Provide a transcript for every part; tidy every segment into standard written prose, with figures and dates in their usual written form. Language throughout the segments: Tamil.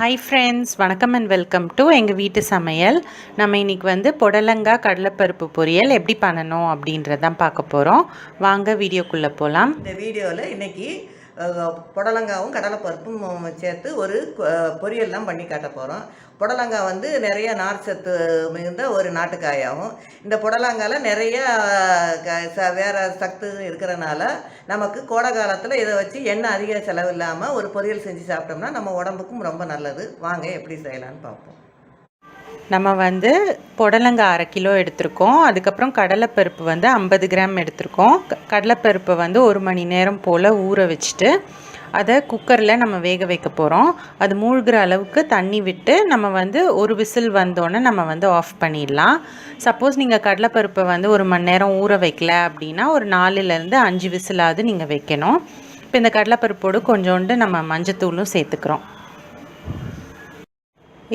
ஹாய் ஃப்ரெண்ட்ஸ், வணக்கம் அண்ட் வெல்கம் டு எங்கள் வீட்டு சமையல். நம்ம இன்றைக்கி வந்து புடலங்காய் கடலைப்பருப்பு பொரியல் எப்படி பண்ணணும் அப்படின்றதான் பார்க்க போகிறோம். வாங்க வீடியோக்குள்ளே போகலாம். இந்த வீடியோவில் இன்றைக்கி புடலங்காவும் கடலைப்பருப்பும் சேர்த்து ஒரு பொரியல்லாம் பண்ணி காட்ட போகிறோம். புடலங்காய் வந்து நிறைய நார் சத்து மிகுந்த ஒரு நாட்டுக்காயாகும். இந்த புடலங்காயில் நிறைய வேறு சத்து இருக்கிறனால நமக்கு கோடை காலத்தில் இதை வச்சு எண்ணெய் அதிக செலவு இல்லாமல் ஒரு பொரியல் செஞ்சு சாப்பிட்டோம்னா நம்ம உடம்புக்கும் ரொம்ப நல்லது. வாங்க எப்படி செய்யலான்னு பார்ப்போம். நம்ம வந்து புடலங்காய் 1/2 கிலோ எடுத்திருக்கோம். அதுக்கப்புறம் கடலைப்பருப்பு வந்து 50 கிராம் எடுத்திருக்கோம். கடலைப்பருப்பை வந்து 1 மணி நேரம் போல் ஊற வச்சுட்டு அதை குக்கரில் நம்ம வேக வைக்க போகிறோம். அது மூழ்கிற அளவுக்கு தண்ணி விட்டு நம்ம வந்து ஒரு விசில் வந்தோடனே நம்ம வந்து ஆஃப் பண்ணிடலாம். சப்போஸ் நீங்கள் கடலைப்பருப்பை வந்து 1 மணி நேரம் ஊற வைக்கல அப்படின்னா ஒரு 4லேருந்து 5 விசிலாவது நீங்கள் வைக்கணும். இப்போ இந்த கடலைப்பருப்போடு கொஞ்சோண்டு நம்ம மஞ்சத்தூளும் சேர்த்துக்கிறோம்.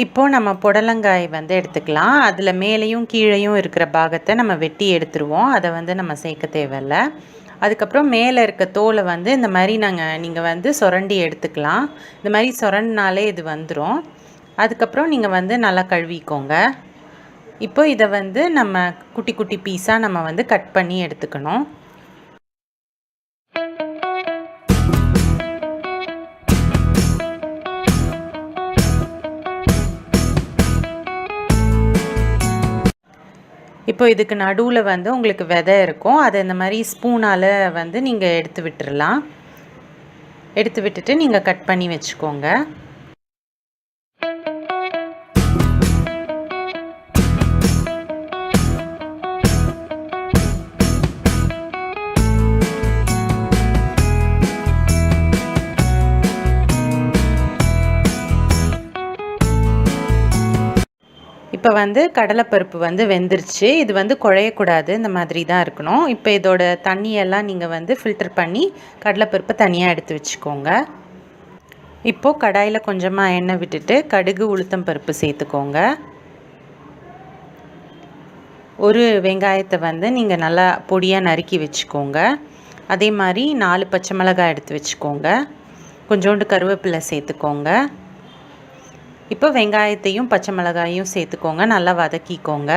இப்போது நம்ம புடலங்காய் வந்து எடுத்துக்கலாம். அதில் மேலேயும் கீழேயும் இருக்கிற பாகத்தை நம்ம வெட்டி எடுத்துருவோம். அதை வந்து நம்ம சேர்க்க தேவையில்லை. அதுக்கப்புறம் மேலே இருக்க தோலை வந்து இந்த மாதிரி நீங்கள் வந்து சுரண்டி எடுத்துக்கலாம். இந்த மாதிரி சுரண்டினாலே இது வந்துடும். அதுக்கப்புறம் நீங்கள் வந்து நல்லா கழுவிக்கோங்க. இப்போ இதை வந்து நம்ம குட்டி குட்டி பீஸாக நம்ம வந்து கட் பண்ணி எடுத்துக்கணும். இப்போ இதுக்கு நடுவில் வந்து உங்களுக்கு விதை இருக்கும். அதை இந்த மாதிரி ஸ்பூனால் வந்து நீங்கள் எடுத்து விட்டுறலாம். எடுத்து விட்டுட்டு நீங்கள் கட் பண்ணி வச்சுக்கோங்க. இப்போ வந்து கடலைப்பருப்பு வந்து வெந்துருச்சு. இது வந்து குழையக்கூடாது, இந்த மாதிரி தான் இருக்கணும். இப்போ இதோட தண்ணியெல்லாம் நீங்கள் வந்து ஃபில்டர் பண்ணி கடலைப்பருப்பை தனியாக எடுத்து வச்சுக்கோங்க. இப்போது கடாயில் கொஞ்சமாக எண்ணெய் விட்டுட்டு கடுகு உளுத்தம் பருப்பு சேர்த்துக்கோங்க. ஒரு வெங்காயத்தை வந்து நீங்கள் நல்லா பொடியாக நறுக்கி வச்சுக்கோங்க. அதே மாதிரி 4 பச்சை மிளகாய் எடுத்து வச்சுக்கோங்க. கொஞ்சோண்டு கருவேப்பிலை சேர்த்துக்கோங்க. இப்போ வெங்காயத்தையும் பச்சை மிளகாயும் சேர்த்துக்கோங்க. நல்லா வதக்கிக்கோங்க.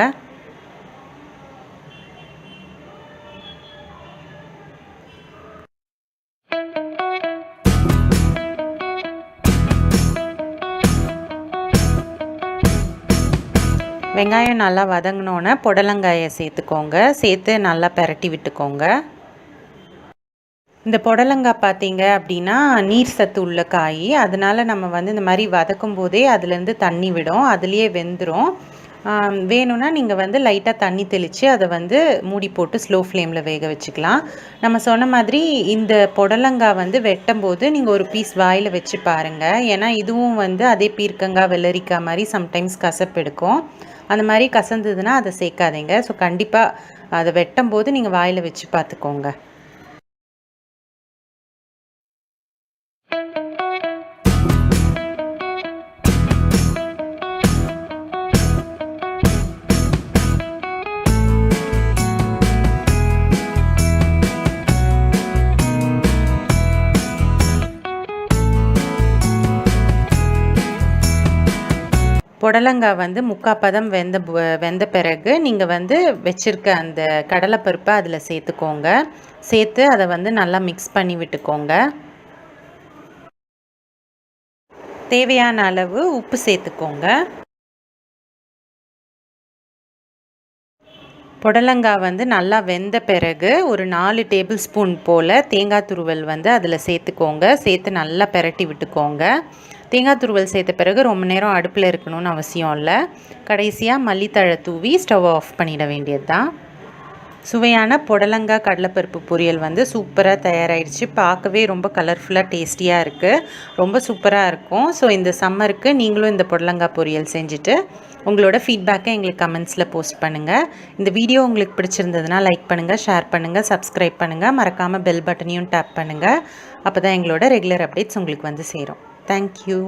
வெங்காயம் நல்லா வதங்கினோன்னே புடலங்காயை சேர்த்துக்கோங்க. சேர்த்து நல்லா பெரட்டி விட்டுக்கோங்க. இந்த புடலங்காய் பார்த்தீங்க அப்படின்னா நீர் சத்து உள்ள காய். அதனால் நம்ம வந்து இந்த மாதிரி வதக்கும் போதே அதுலேருந்து தண்ணி விடும், அதுலேயே வெந்துடும். வேணும்னா நீங்கள் வந்து லைட்டாக தண்ணி தெளித்து அதை வந்து மூடி போட்டு ஸ்லோ ஃப்ளேமில் வேக வச்சுக்கலாம். நம்ம சொன்ன மாதிரி இந்த புடலங்காய் வந்து வெட்டும் போது நீங்கள் ஒரு பீஸ் வாயில் வச்சு பாருங்கள். ஏன்னா இதுவும் வந்து அதே பீர்க்கங்காய் வெள்ளரிக்காய் மாதிரி சம்டைம்ஸ் கசப்பு எடுக்கும். அந்த மாதிரி கசந்ததுன்னா அதை சேர்க்காதீங்க. ஸோ கண்டிப்பாக அதை வெட்டும் போது நீங்கள் வாயில் வச்சு பார்த்துக்கோங்க. புடலங்காய் வந்து 3/4 பதம் வெந்த பிறகு நீங்கள் வந்து வச்சுருக்க அந்த கடலைப்பருப்பை அதில் சேர்த்துக்கோங்க. சேர்த்து அதை வந்து நல்லா மிக்ஸ் பண்ணி விட்டுக்கோங்க. தேவையான அளவு உப்பு சேர்த்துக்கோங்க. புடலங்காய் வந்து நல்லா வெந்த பிறகு ஒரு 4 டேபிள் ஸ்பூன் போல் தேங்காய் துருவல் வந்து அதில் சேர்த்துக்கோங்க. சேர்த்து நல்லா பெரட்டி விட்டுக்கோங்க. தேங்காய் துருவல் சேர்த்த பிறகு ரொம்ப நேரம் அடுப்பில் இருக்கணும்னு அவசியம் இல்லை. கடைசியாக மல்லித்தழை தூவி ஸ்டவ் ஆஃப் பண்ணிட வேண்டியது தான். சுவையான புடலங்காய் கடலைப்பருப்பு பொரியல் வந்து சூப்பராக தயாராகிடுச்சு. பார்க்கவே ரொம்ப கலர்ஃபுல்லாக டேஸ்டியாக இருக்குது. ரொம்ப சூப்பராக இருக்கும். ஸோ இந்த சம்மருக்கு நீங்களும் இந்த புடலங்காய் பொரியல் செஞ்சுட்டு உங்களோட ஃபீட்பேக்கை எங்களுக்கு கமெண்ட்ஸில் போஸ்ட் பண்ணுங்கள். இந்த வீடியோ உங்களுக்கு பிடிச்சிருந்ததுன்னா லைக் பண்ணுங்கள், ஷேர் பண்ணுங்கள், சப்ஸ்கிரைப் பண்ணுங்கள். மறக்காமல் பெல் பட்டனையும் டேப் பண்ணுங்கள். அப்போ தான் எங்களோட ரெகுலர் அப்டேட்ஸ் உங்களுக்கு வந்து சேரும். தேங்க்யூ.